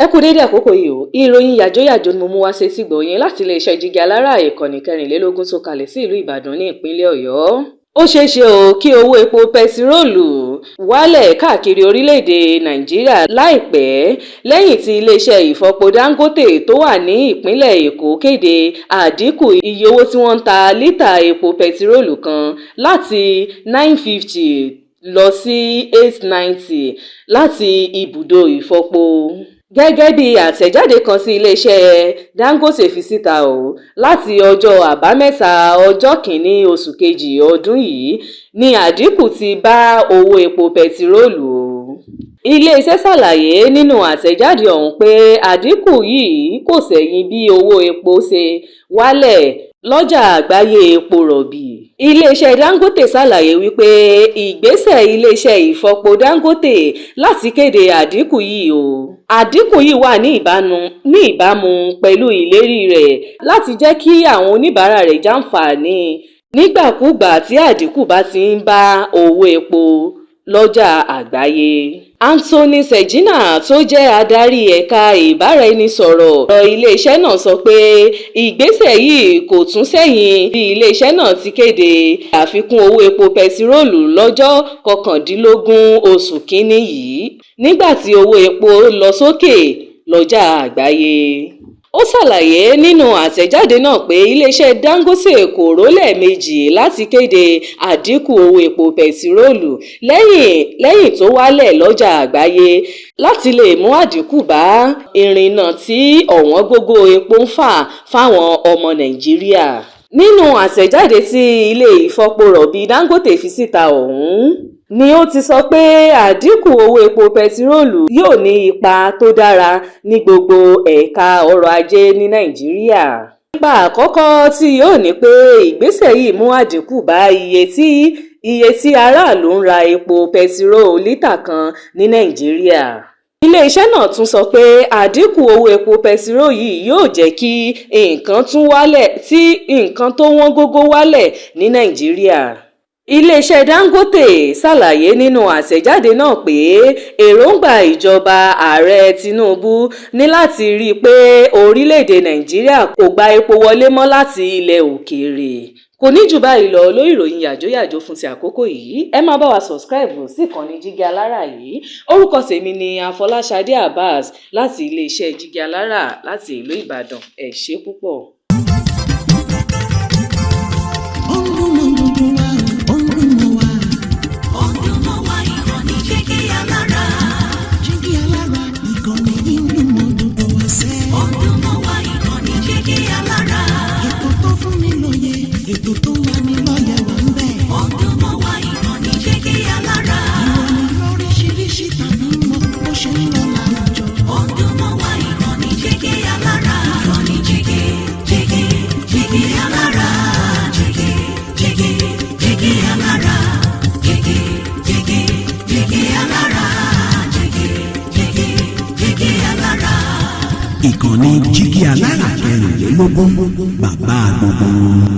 Ẹ kú dédé àkókò yìí o, ìròyìn yàjóyàjó ni mo mú wá sétí gbọ̀nyìn láti iléeṣẹ́ Jígí Alára ìkànnì 24 tó kalẹ̀ sí ìlú Ìbàdàn ní ìpínlẹ̀ Ọ̀yọ́. Ó ṣeéṣe o kí owó epo pẹtiróòlù wálẹ̀ káàkiri orílẹ̀-èdè Nàìjíríà láìpẹ́ lẹ́yìn tí iléeṣẹ́ ìfọpo Dangote tó wà ní ìpínlẹ̀ Èkó kéde àdínkù iye owó tí wọ́n ń ta lítà epo pẹtiróòlù kan láti 950 lọ sí 890 láti ibùdó ìfọpo. Gẹ́gẹ́ bí àtẹ̀jáde kan sí iléeṣẹ́ Dangote fi síta láti ọjọ́ àbámẹ́ta ọjọ́ kìíní oṣù kejì ọdún yìí ni àdínkù ti bá owó epo pẹtiróòlù. Iléeṣẹ́ ṣàlàyé nínú àtẹ̀jáde ọ̀hún pé àdínkù yìí kò ṣẹ̀yìn bí owó epo ṣe wálẹ̀ lọ́jà àgbáyé epo rọ̀bì. Iléeṣẹ́ Dangote ṣàlàyé wípé ìgbésẹ̀ iléeṣẹ́ ìfọpo Dangote láti kéde àdínkù yìí àdínkù yìí wà ní ìbámu pẹ̀lú ìlérí rẹ̀ láti jẹ́ kí àwọn oníbàárà rẹ̀ jàǹfààní nígbàkúgbà tí àdínkù bá ti ń bá owó epo lọ́jà àgbáyé. Anthony Segina tó jẹ́ adarí ẹ̀ka ìbáraẹnisọ̀rọ̀ iléeṣẹ́ náà sọ pé ìgbésẹ̀ yìí kò tún sẹ́yìn bí iléeṣẹ́ náà ti kéde àfikún owó epo pẹtiróòlù lọ́jọ́ 19 oṣù kínní yìí nígbà tí owó epo lọ sókè lọ́jà àgbáyé. Ó ṣàlàyé nínú àtẹ̀jáde náà pé iléeṣẹ́ Dangote kò rò lẹ́ẹ̀mejì láti kéde àdínkù owó epo pẹtiróòlù lẹ́yìn tó wálẹ̀ lọ́jà àgbáyé láti lè mú àdínkù bá ìrìnnà tí ọ̀wọ́n gógó epo ń fà fáwọn ọmọ Nàìjíríà. Nínú àtẹ̀jáde tí ilé ìfọpo rọ̀bì Dangote fi síta ni ó ti sọ pé àdínkù owó epo pẹtiróòlù yóò ní ipa tó dára ní gbogbo ẹ̀ka ọrọ̀ ajé ní Nàìjíríà. Ipa àkọ́kọ́ tí yóò ní pé ìgbésẹ̀ yìí mú àdínkù bá iye tí aráàlú ń ra epo pẹtiróòlù lítà kan ní Nàìjíríà. Ilé-iṣẹ́ náà tún sọ pé àdínkù owó epo pẹtiróòlù yìí yóò jẹ́ kí nǹkan tó wọ́n gógó wálẹ̀ ní Nàìjíríà. Iléeṣẹ́ Dangote ṣàlàyé nínú àtẹ̀jáde náà pé èròǹgbà ìjọba ààrẹ Tinubu ní láti rí i pé orílẹ̀-èdè Nàìjíríà kò gba epo wọlé mọ́ láti ilẹ̀ òkèèrè. Kò ní jù báyìí lọ lórí ìròyìn yàjóyàjó fún ti àkókò yìí. Ẹ máa bá wa subscribe sí ìkànnì Jígí Alára yìí. Orúkọ tèmi ni Afọláṣadé Abbas láti iléeṣẹ́ Jígí Alára láti ìlú Ìbàdàn. Ẹ ṣé púpọ̀. Ètò tó wà ní lọ́yẹ̀ wà ń bẹ̀. Ọdún mọ́ wá ìkànnì Jígí Alára. Ìròyìn lóríṣiríṣi tàbí mọ́ bó ṣe ń lọ láwùjọ. Ọdún mọ́ wá ìkànnì Jígí Alára. Ìkànnì Jígí Alára. Jígí Alára. Jígí Alára. Jígí Alára. Ìkànnì Jígí Alára 24 bàbá gbogbo.